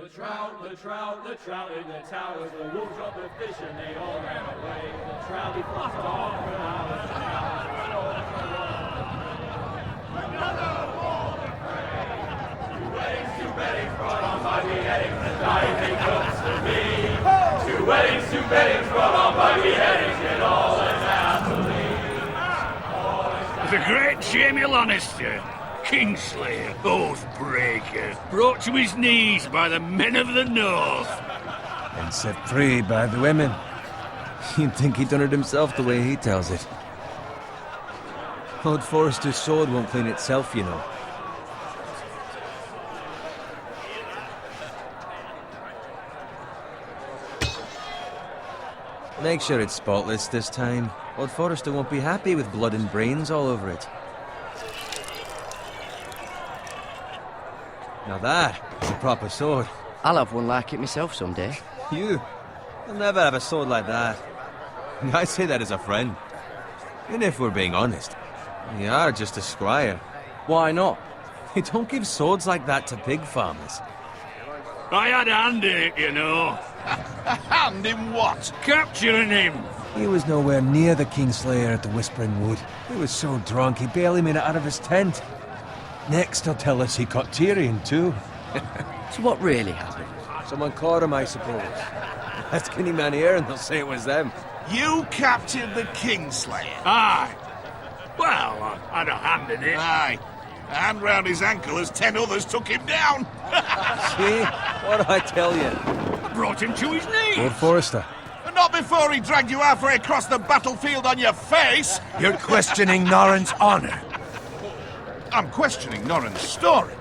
The trout in the towers, the wolves dropped the fish and they all ran away. The trout he flopped off for hours and hours. Another wall of prey. Two weddings brought on by beheadings, and dying they cooks for me. Two weddings brought on by beheadings, yet all is happily. The great Jamie Lannister, Kingslayer, Oathbreaker, brought to his knees by the men of the North. And set free by the women. You'd think he'd done it himself the way he tells it. Old Forrester's sword won't clean itself, you know. Make sure it's spotless this time. Old Forrester won't be happy with blood and brains all over it. Now that is a proper sword. I'll have one like it myself someday. You'll never have a sword like that. I say that as a friend. And if we're being honest, you are just a squire. Why not? They don't give swords like that to pig farmers. I had a hand in it, you know. A hand in what? Capturing him. He was nowhere near the Kingslayer at the Whispering Wood. He was so drunk he barely made it out of his tent. Next he'll tell us he caught Tyrion too. So what really happened? Someone caught him, I suppose. Ask any man here and they'll say it was them. You captured the Kingslayer? Aye. Well, I had a hand in it. Aye. A hand round his ankle as 10 others took him down. See? What do I tell you? I brought him to his knees. Lord Forrester. And not before he dragged you halfway across the battlefield on your face. You're questioning Norrin's honor. I'm questioning Norrin's story,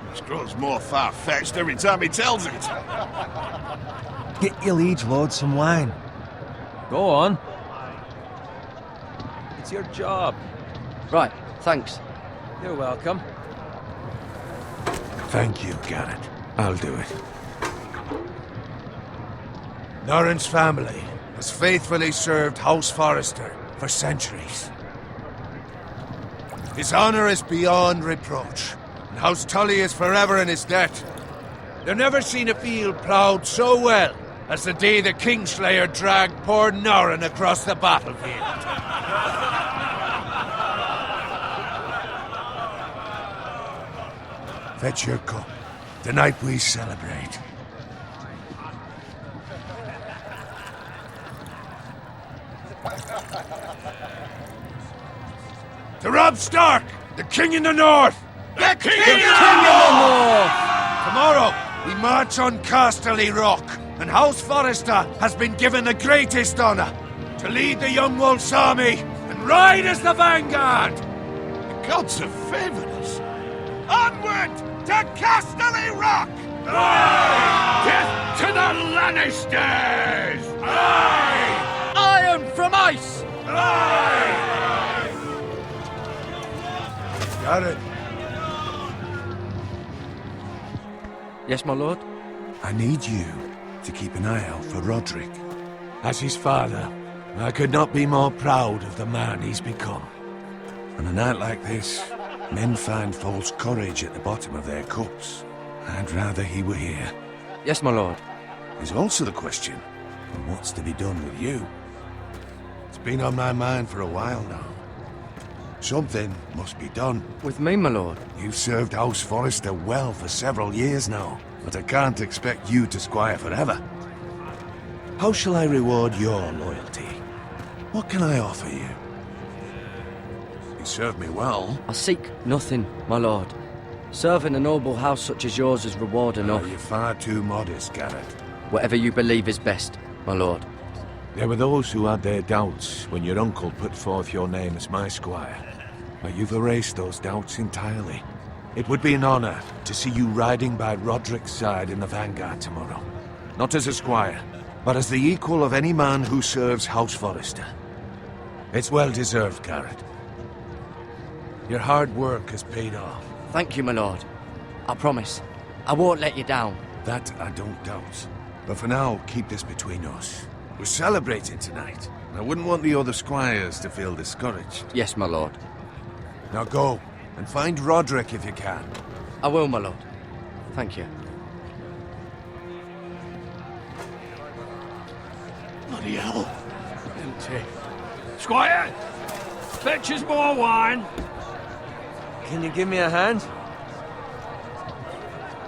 which grows more far-fetched every time he tells it. Get your liege lord some wine. Go on. It's your job. Right, thanks. You're welcome. Thank you, Garrett. I'll do it. Norrin's family has faithfully served House Forrester for centuries. His honor is beyond reproach, and House Tully is forever in his debt. They've never seen a field ploughed so well as the day the Kingslayer dragged poor Norrin across the battlefield. Fetch your cup. Tonight we celebrate. To Robb Stark, the King in the North! The King in the North! Tomorrow, we march on Casterly Rock, and House Forrester has been given the greatest honor to lead the Young Wolf's army and ride as the vanguard! The gods have favored us. Onward to Casterly Rock! Aye! Death to the Lannisters! Aye! Iron from ice! Aye! Garrett, Yes, my lord? I need you to keep an eye out for Roderick. As his father, I could not be more proud of the man he's become. On a night like this, men find false courage at the bottom of their cups. I'd rather he were here. Yes, my lord. There's also the question of what's to be done with you. It's been on my mind for a while now. Something must be done. With me, my lord? You've served House Forrester well for several years now, but I can't expect you to squire forever. How shall I reward your loyalty? What can I offer you? You served me well. I seek nothing, my lord. Serving a noble house such as yours is reward enough. You're far too modest, Garrett. Whatever you believe is best, my lord. There were those who had their doubts when your uncle put forth your name as my squire. But you've erased those doubts entirely. It would be an honor to see you riding by Roderick's side in the vanguard tomorrow. Not as a squire, but as the equal of any man who serves House Forrester. It's well deserved, Garrett. Your hard work has paid off. Thank you, my lord. I promise. I won't let you down. That I don't doubt. But for now, keep this between us. We're celebrating tonight. I wouldn't want the other squires to feel discouraged. Yes, my lord. Now go, and find Roderick if you can. I will, my lord. Thank you. Bloody hell. Empty. Squire! Fetch us more wine. Can you give me a hand?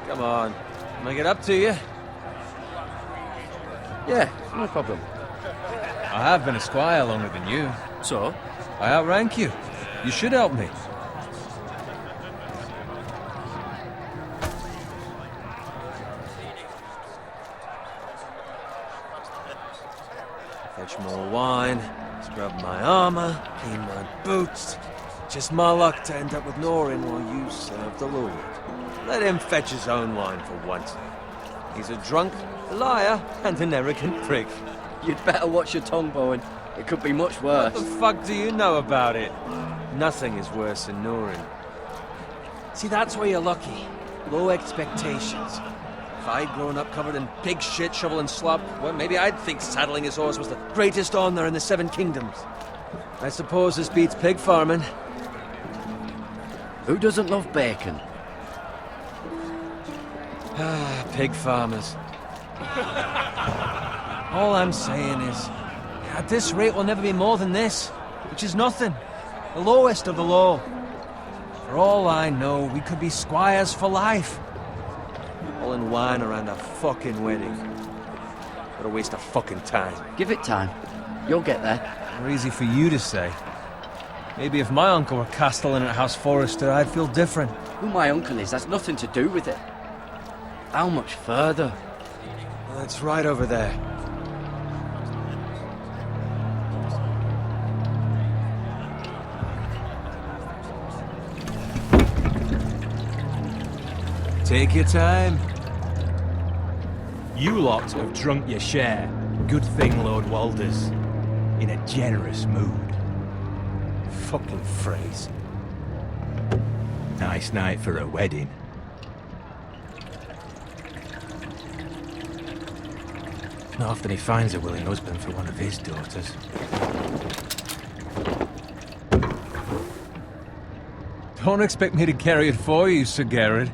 Come on. Can I get up to you? Yeah, no problem. I have been a squire longer than you. So? I outrank you. You should help me. Fetch more wine, scrub my armor, clean my boots. Just my luck to end up with Norin while you serve the Lord. Let him fetch his own wine for once. He's a drunk, a liar, and an arrogant prick. You'd better watch your tongue, Bowen. It could be much worse. What the fuck do you know about it? Nothing is worse than Norin. See, that's where you're lucky. Low expectations. If I'd grown up covered in pig shit, shovel and slop, well, maybe I'd think saddling his horse was the greatest honor in the Seven Kingdoms. I suppose this beats pig farming. Who doesn't love bacon? Ah, pig farmers. All I'm saying is, at this rate we'll never be more than this, which is nothing. The lowest of the low. For all I know, we could be squires for life. All in wine around a fucking wedding. What a waste of fucking time. Give it time. You'll get there. More easy for you to say. Maybe if my uncle were castellan at House Forrester, I'd feel different. Who my uncle is has nothing to do with it. How much further? Well, that's right over there. Take your time. You lot have drunk your share. Good thing Lord Walder's in a generous mood. Fucking phrase. Nice night for a wedding. Not often he finds a willing husband for one of his daughters. Don't expect me to carry it for you, Sir Garrett.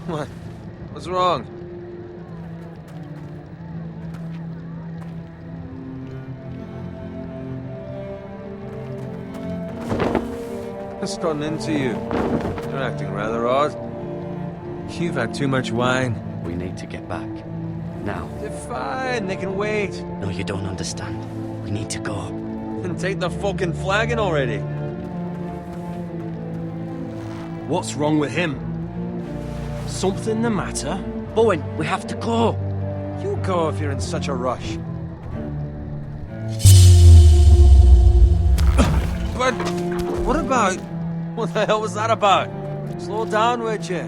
What? What's wrong? What's gotten into you? You're acting rather odd. You've had too much wine. We need to get back. Now. They're fine, they can wait. No, you don't understand. We need to go. Then take the fucking flagon already. What's wrong with him? Something the matter? Bowen, we have to go. You go if you're in such a rush. But what about... What the hell was that about? Slow down, would you?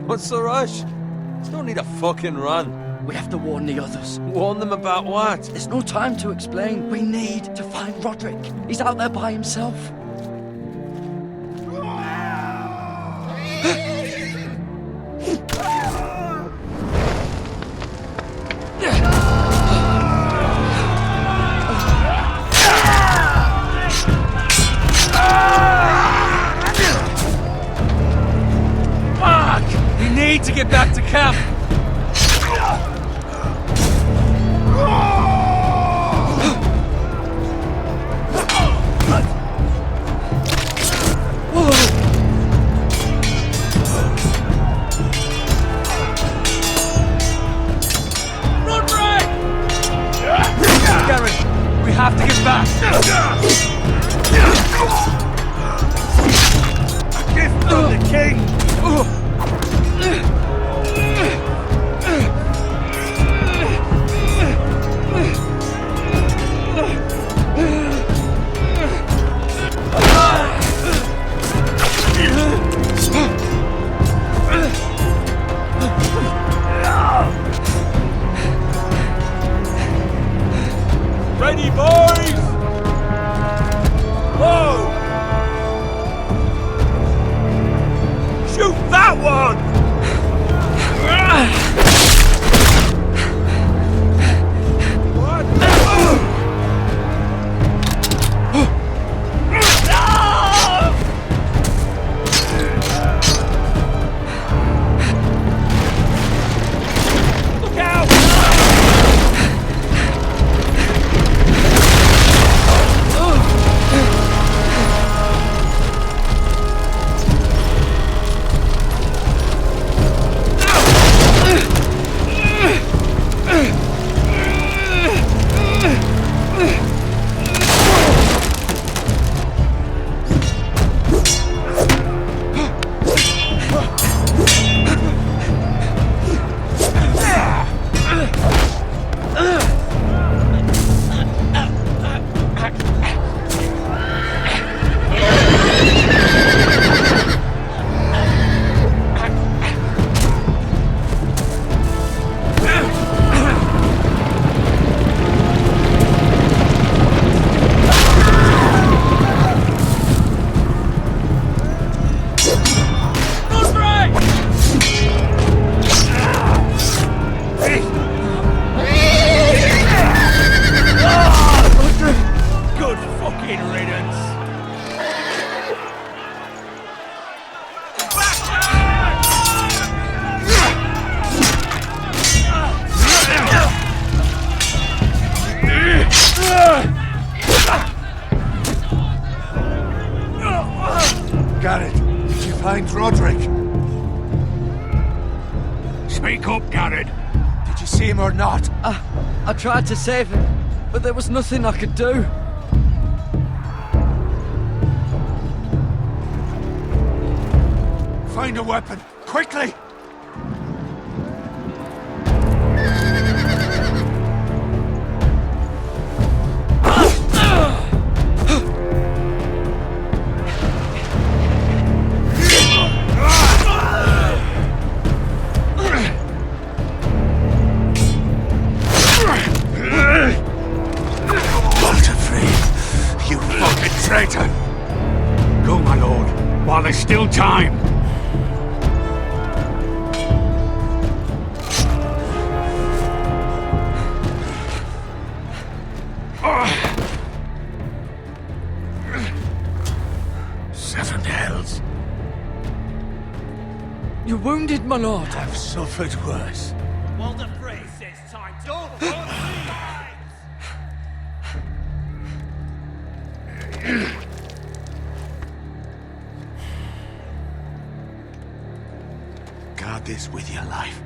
What's the rush? There's no need to fucking run. We have to warn the others. Warn them about what? There's no time to explain. We need to find Roderick. He's out there by himself. We need to get back to camp. Run, Ray! Garrett, we have to get back. A gift from the king. Ready, boys! Whoa! Shoot that one! Look out! find Roderick? Speak up, Garrett. Did you see him or not? I tried to save him, but there was nothing I could do. Find a weapon, quickly! You fucking traitor! Go, my lord, while there's still time. Seven hells. You're wounded, my lord. I've suffered worse. Walder Frey says time. Don't run, Guard this with your life.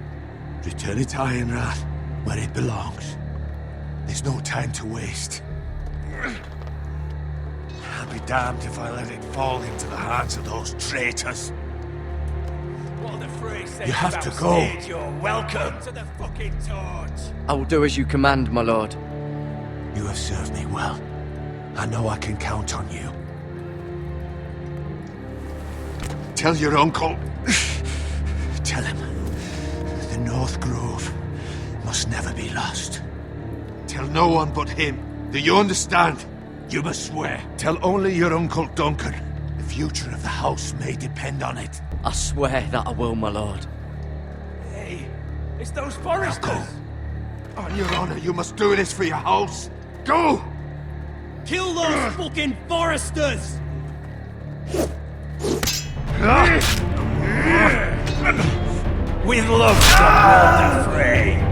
Return it to Ironrath, where it belongs. There's no time to waste. I'll be damned if I let it fall into the hands of those traitors. Walder Frey says You have to go. backstage, you're welcome to the fucking torch. I will do as you command, my lord. You have served me well. I know I can count on you. Tell your uncle. Tell him. The North Grove must never be lost. Tell no one but him. Do you understand? You must swear. Tell only your Uncle Duncan. The future of the house may depend on it. I swear that I will, my lord. Hey, it's those Now foresters. go. On your honor, you must do this for your house. Go! Kill those fucking foresters! With love from Walder Frey.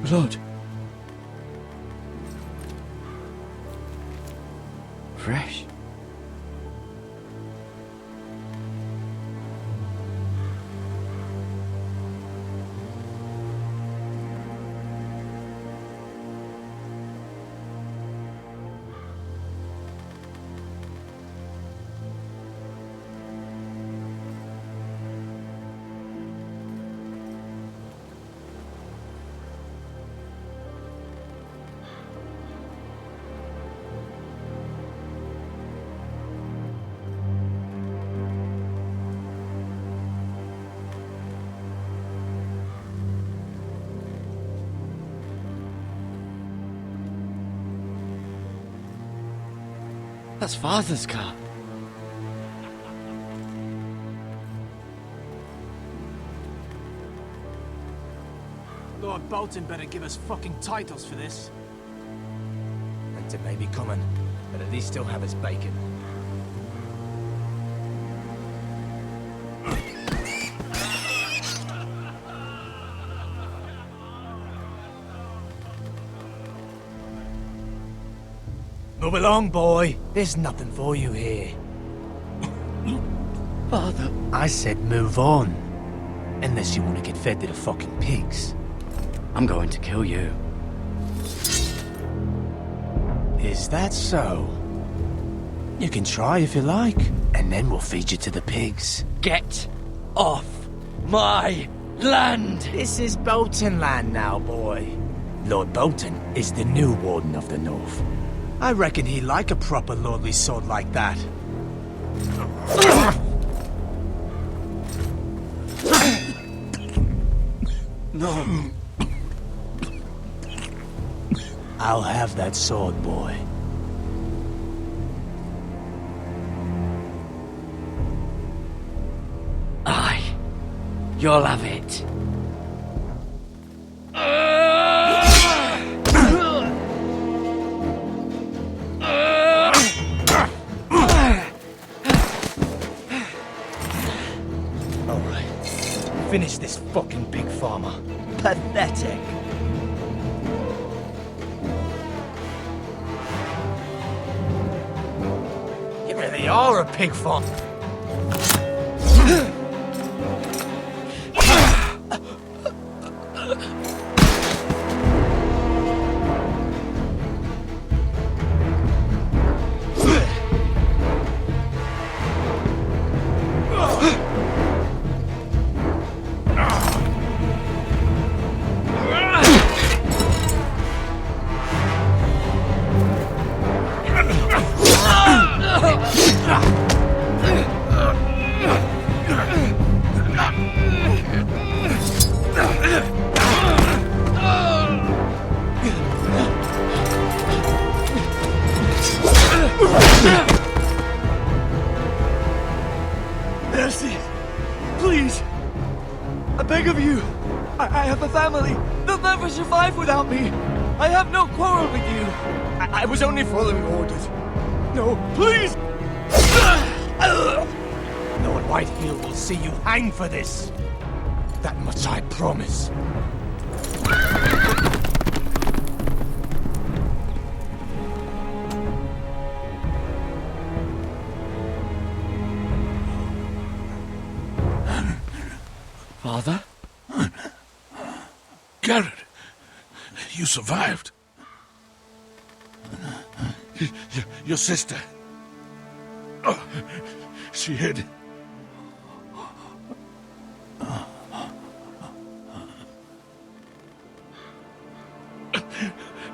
Blood. Fresh. That's Father's car. Lord Bolton better give us fucking titles for this. Winter may be coming, but at least he'll have his bacon. Move along, boy. There's nothing for you here. Father. I said move on. Unless you want to get fed to the fucking pigs. I'm going to kill you. Is that so? You can try if you like, and then we'll feed you to the pigs. Get off my land! This is Bolton land now, boy. Lord Bolton is the new Warden of the North. I reckon he'd like a proper lordly sword like that. No. I'll have that sword, boy. Aye. You'll have it. Alright. Finish this fucking pig farmer. Pathetic. You really are a pig farm. Mercy! Please! I beg of you! I have a family! They'll never survive without me! I have no quarrel with you! I was only following orders. No, please! Lord Whitehill will see you hang for this. That much I promise. Father? Garrett, you survived. Your sister. Oh, she hid.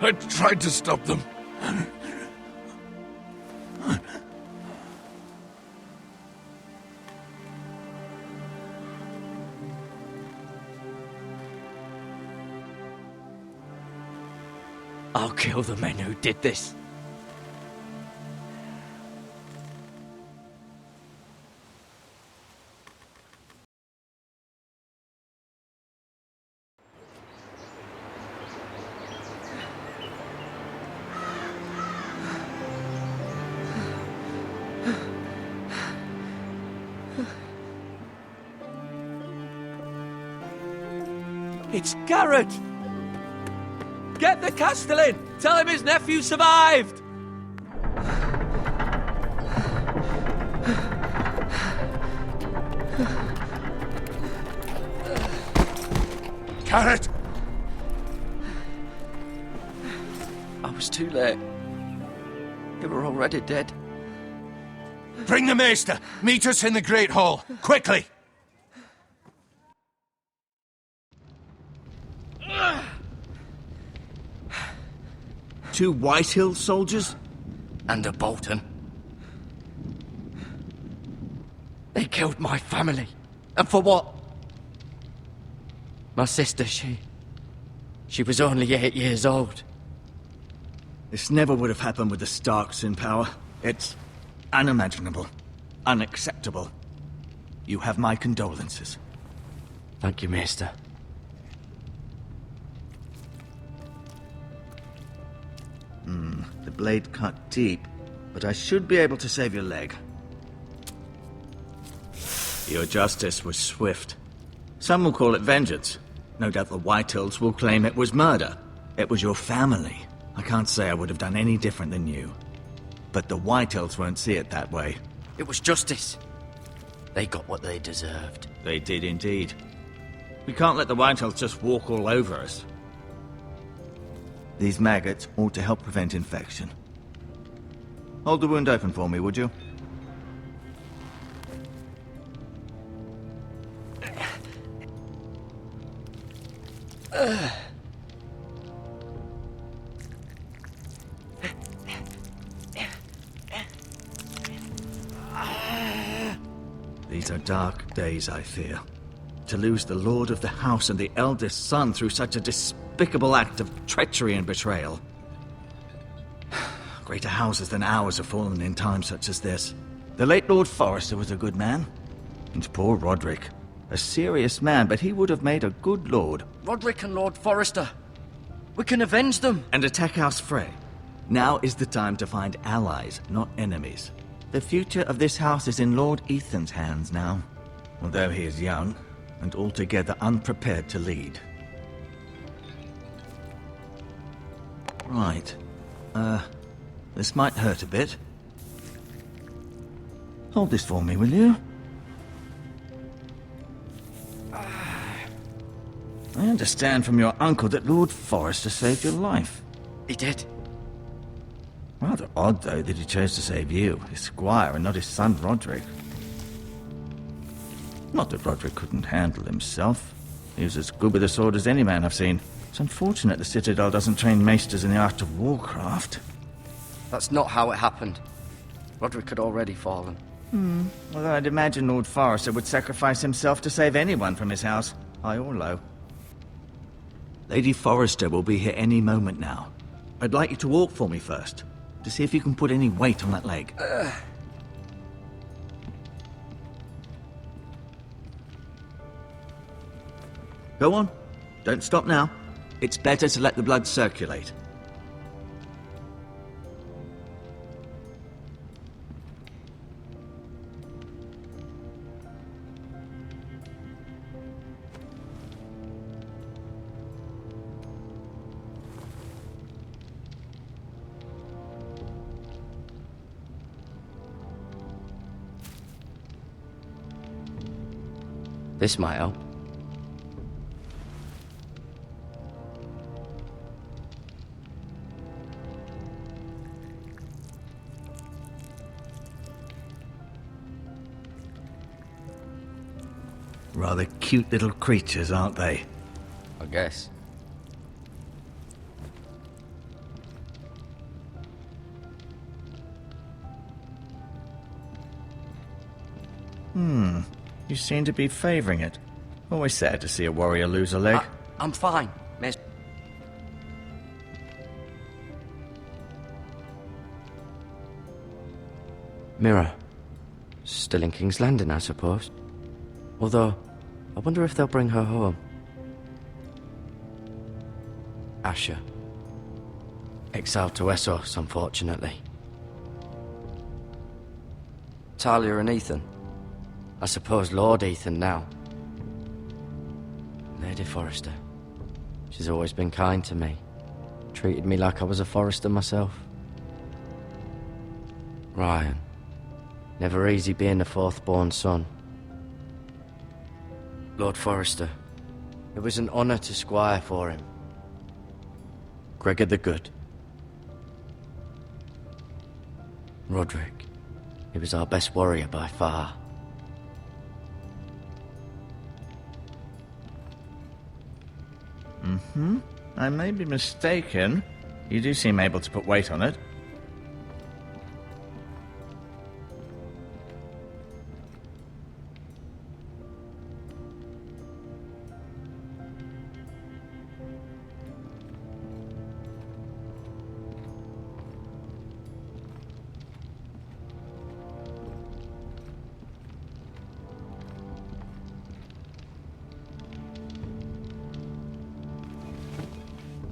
I tried to stop them. I'll kill the men who did this. It's Garrett! Get the Castellan! Tell him his nephew survived! Garrett! I was too late. They were already dead. Bring the maester! Meet us in the Great Hall! Quickly! Two Whitehill soldiers? And a Bolton. They killed my family. And for what? My sister, she was only 8 years old. This never would have happened with the Starks in power. It's unimaginable, unacceptable. You have my condolences. Thank you, Maester. The blade cut deep, but I should be able to save your leg. Your justice was swift. Some will call it vengeance. No doubt the Whitehills will claim it was murder. It was your family. I can't say I would have done any different than you. But the Whitehills won't see it that way. It was justice. They got what they deserved. They did indeed. We can't let the Whitehills just walk all over us. These maggots ought to help prevent infection. Hold the wound open for me, would you? These are dark days, I fear. To lose the lord of the house and the eldest son through such a despicable act of treachery and betrayal. Greater houses than ours have fallen in times such as this. The late Lord Forrester was a good man. And poor Roderick. A serious man, but he would have made a good lord. Roderick and Lord Forrester. We can avenge them. And attack House Frey. Now is the time to find allies, not enemies. The future of this house is in Lord Ethan's hands now. Although he is young, and altogether unprepared to lead. Right. This might hurt a bit. Hold this for me, will you? I understand from your uncle that Lord Forrester saved your life. He did. Rather odd, though, that he chose to save you, his squire, and not his son Roderick. Not that Roderick couldn't handle himself. He was as good with a sword as any man I've seen. It's unfortunate the Citadel doesn't train maesters in the art of warcraft. That's not how it happened. Roderick had already fallen. Although I'd imagine Lord Forrester would sacrifice himself to save anyone from his house, high or low. Lady Forrester will be here any moment now. I'd like you to walk for me first, to see if you can put any weight on that leg. Go on. Don't stop now. It's better to let the blood circulate. This might help. Rather cute little creatures, aren't they? I guess. You seem to be favoring it. Always sad to see a warrior lose a leg. I'm fine, miss. Mirror. Still in King's Landing, I suppose. Although, I wonder if they'll bring her home. Asher. Exiled to Essos, unfortunately. Talia and Ethan. I suppose Lord Ethan now. Lady Forrester. She's always been kind to me. Treated me like I was a Forrester myself. Ryan. Never easy being the fourth-born son. Lord Forrester. It was an honor to squire for him. Gregor the Good. Roderick. He was our best warrior by far. I may be mistaken. You do seem able to put weight on it.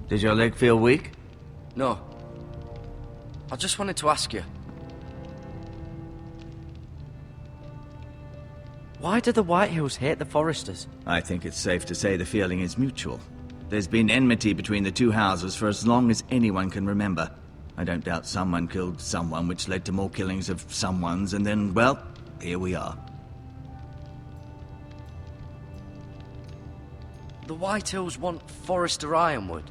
Did your leg feel weak? No. I just wanted to ask you. Why do the Whitehills hate the Foresters? I think it's safe to say the feeling is mutual. There's been enmity between the two houses for as long as anyone can remember. I don't doubt someone killed someone, which led to more killings of someones, and then, well, here we are. The Whitehills want Forester Ironwood.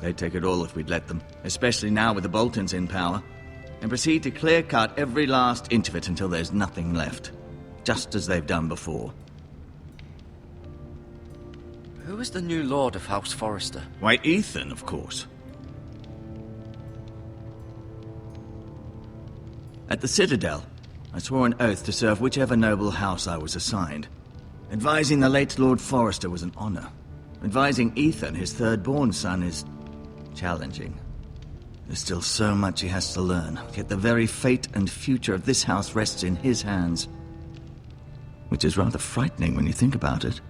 They'd take it all if we'd let them, especially now with the Boltons in power, and proceed to clear-cut every last inch of it until there's nothing left, just as they've done before. Who is the new Lord of House Forester? Why, Ethan, of course. At the Citadel, I swore an oath to serve whichever noble house I was assigned. Advising the late Lord Forester was an honor. Advising Ethan, his third-born son, is challenging. There's still so much he has to learn, yet the very fate and future of this house rests in his hands. Which is rather frightening when you think about it.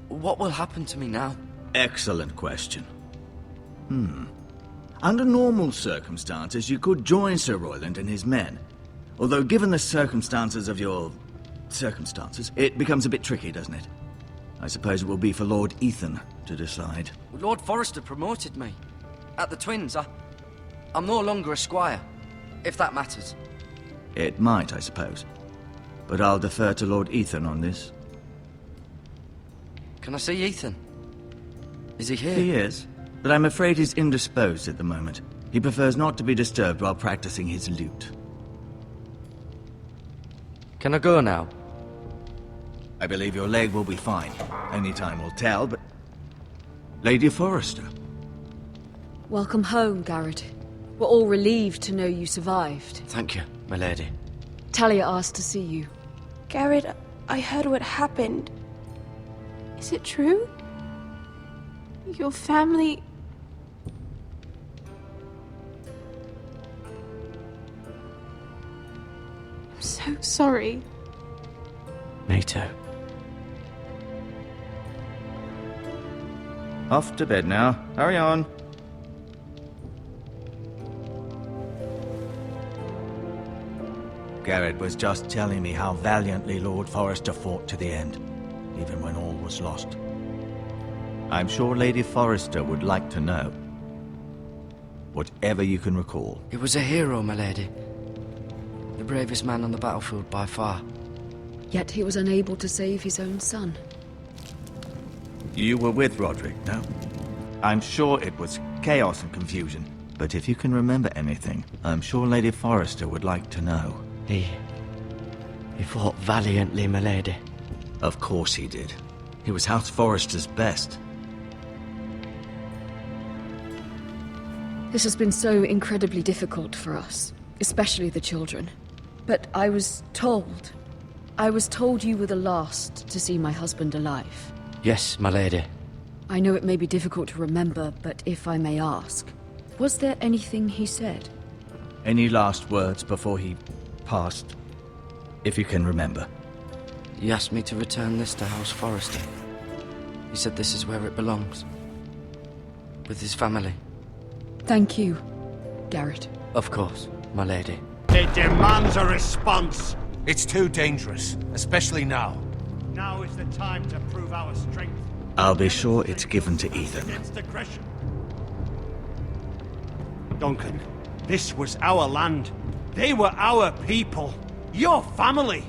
What will happen to me now? Excellent question. Under normal circumstances, you could join Sir Royland and his men. Although given the circumstances of your circumstances, it becomes a bit tricky, doesn't it? I suppose it will be for Lord Ethan to decide. Lord Forester promoted me. At the Twins, I'm no longer a squire, if that matters. It might, I suppose. But I'll defer to Lord Ethan on this. Can I see Ethan? Is he here? He is, but I'm afraid he's indisposed at the moment. He prefers not to be disturbed while practicing his lute. Can I go now? I believe your leg will be fine. Only time will tell, but... Lady Forrester. Welcome home, Garrett. We're all relieved to know you survived. Thank you, my lady. Talia asked to see you. Garrett, I heard what happened. Is it true? Your family... I'm so sorry. Me too. Off to bed now. Hurry on. Garrett was just telling me how valiantly Lord Forrester fought to the end, even when all was lost. I'm sure Lady Forrester would like to know. Whatever you can recall. He was a hero, my lady. The bravest man on the battlefield by far. Yet he was unable to save his own son. You were with Roderick, no? I'm sure it was chaos and confusion, but if you can remember anything, I'm sure Lady Forrester would like to know. He fought valiantly, my lady. Of course he did. He was House Forrester's best. This has been so incredibly difficult for us, especially the children. But I was told you were the last to see my husband alive. Yes, my lady. I know it may be difficult to remember, but if I may ask, was there anything he said? Any last words before he passed? If you can remember. He asked me to return this to House Forrester. He said this is where it belongs. With his family. Thank you, Garrett. Of course, my lady. It demands a response. It's too dangerous, especially now. Now is the time to prove our strength. I'll be sure it's given to Ethan. Against aggression. Duncan, this was our land. They were our people. Your family.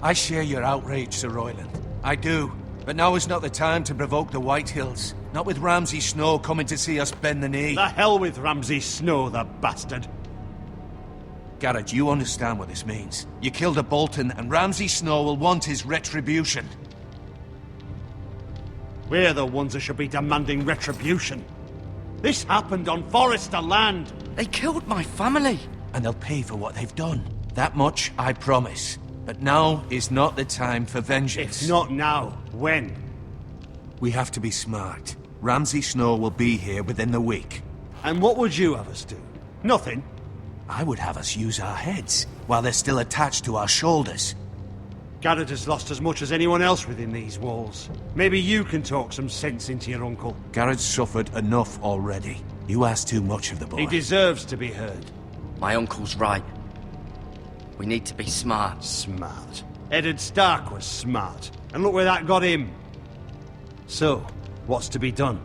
I share your outrage, Sir Royland. I do. But now is not the time to provoke the Whitehills. Not with Ramsay Snow coming to see us bend the knee. The hell with Ramsay Snow, the bastard. Garrett, you understand what this means. You killed a Bolton, and Ramsay Snow will want his retribution. We're the ones that should be demanding retribution. This happened on Forester land. They killed my family. And they'll pay for what they've done. That much, I promise. But now is not the time for vengeance. If not now, when? We have to be smart. Ramsay Snow will be here within the week. And what would you have us do? Nothing. I would have us use our heads, while they're still attached to our shoulders. Garrett has lost as much as anyone else within these walls. Maybe you can talk some sense into your uncle. Garrett's suffered enough already. You ask too much of the boy. He deserves to be heard. My uncle's right. We need to be smart. Smart. Eddard Stark was smart. And look where that got him. So, what's to be done?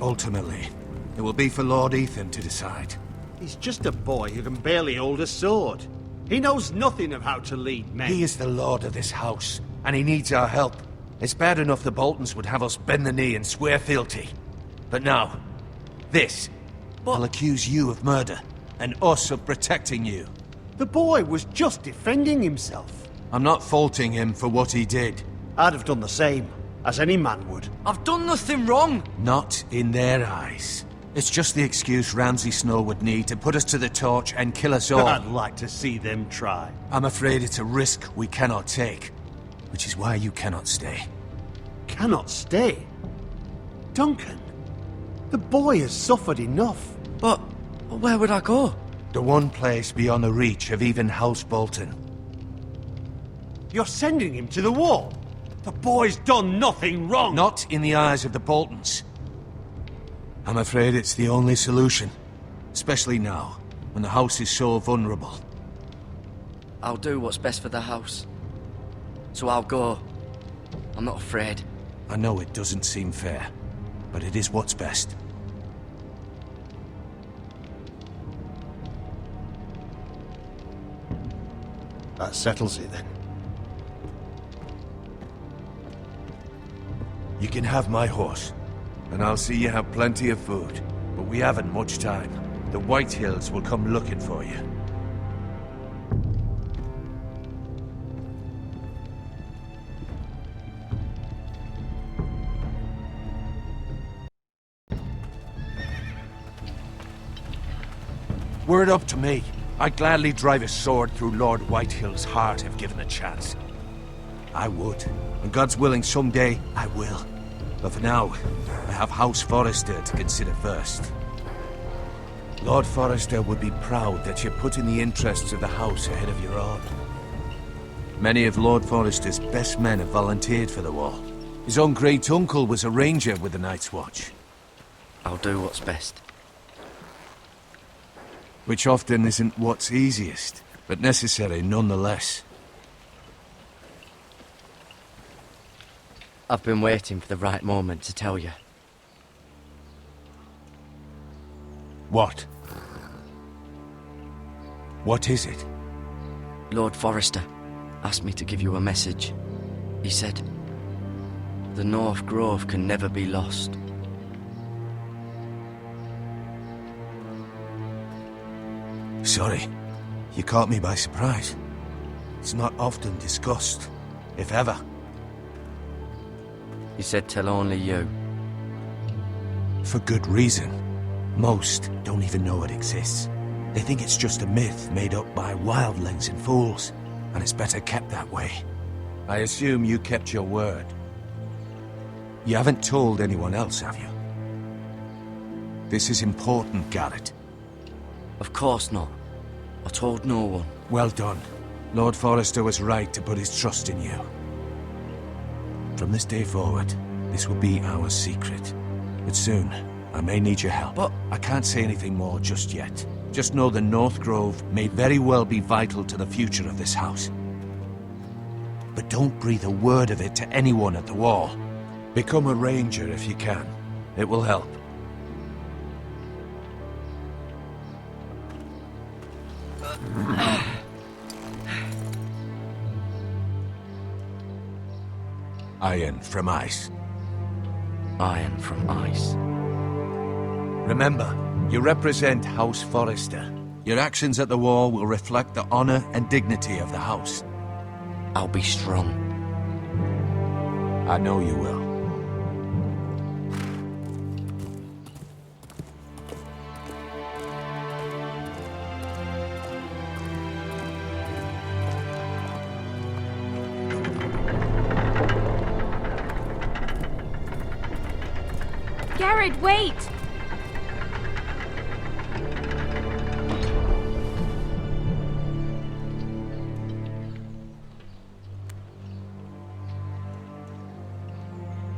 Ultimately, it will be for Lord Ethan to decide. He's just a boy who can barely hold a sword. He knows nothing of how to lead men. He is the lord of this house, and he needs our help. It's bad enough the Boltons would have us bend the knee and swear fealty. But now, this. I'll accuse you of murder, and us of protecting you. The boy was just defending himself. I'm not faulting him for what he did. I'd have done the same, as any man would. I've done nothing wrong! Not in their eyes. It's just the excuse Ramsay Snow would need to put us to the torch and kill us all. I'd like to see them try. I'm afraid it's a risk we cannot take, which is why you cannot stay. Cannot stay? Duncan, the boy has suffered enough. But where would I go? The one place beyond the reach of even House Bolton. You're sending him to the wall? The boy's done nothing wrong! Not in the eyes of the Boltons. I'm afraid it's the only solution. Especially now, when the house is so vulnerable. I'll do what's best for the house. So I'll go. I'm not afraid. I know it doesn't seem fair, but it is what's best. That settles it then. You can have my horse, and I'll see you have plenty of food. But we haven't much time. The White Hills will come looking for you. Were it up to me, I'd gladly drive a sword through Lord Whitehill's heart if given a chance. I would, and God's willing someday I will. But for now, I have House Forrester to consider first. Lord Forrester would be proud that you're putting the interests of the house ahead of your own. Many of Lord Forrester's best men have volunteered for the war. His own great-uncle was a ranger with the Night's Watch. I'll do what's best. Which often isn't what's easiest, but necessary nonetheless. I've been waiting for the right moment to tell you. What? What is it? Lord Forrester asked me to give you a message. He said, the North Grove can never be lost. Sorry, you caught me by surprise. It's not often discussed, if ever. He said tell only you. For good reason. Most don't even know it exists. They think it's just a myth made up by wildlings and fools, and it's better kept that way. I assume you kept your word. You haven't told anyone else, have you? This is important, Garrett. Of course not. I told no one. Well done. Lord Forrester was right to put his trust in you. From this day forward, this will be our secret. But soon, I may need your help. But I can't say anything more just yet. Just know the North Grove may very well be vital to the future of this house. But don't breathe a word of it to anyone at the wall. Become a ranger if you can. It will help. Iron from ice. Iron from ice. Remember, you represent House Forrester. Your actions at the war will reflect the honor and dignity of the house. I'll be strong. I know you will. Garrett, wait!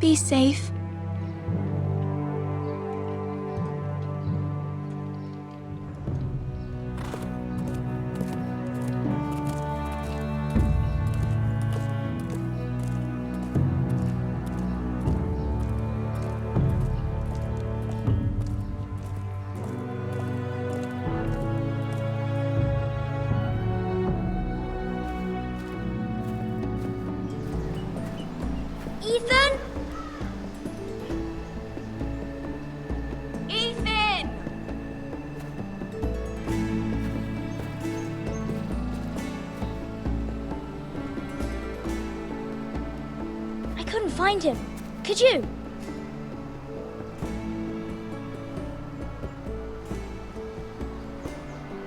Be safe. Ethan? Ethan! I couldn't find him. Could you?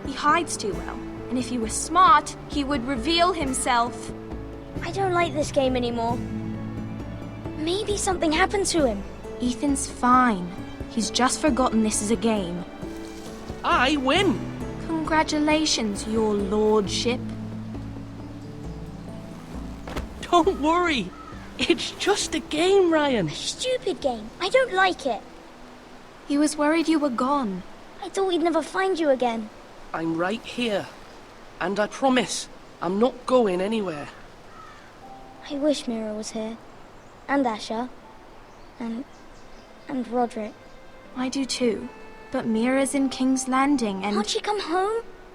He hides too well, and if he were smart, he would reveal himself. I don't like this game anymore. Maybe something happened to him. Ethan's fine. He's just forgotten this is a game. I win! Congratulations, your lordship. Don't worry. It's just a game, Ryan. Stupid game. I don't like it. He was worried you were gone. I thought we'd never find you again. I'm right here. And I promise, I'm not going anywhere. I wish Mira was here. And Asher. And Roderick. I do too. But Mira's in King's Landing and... Can't she come home?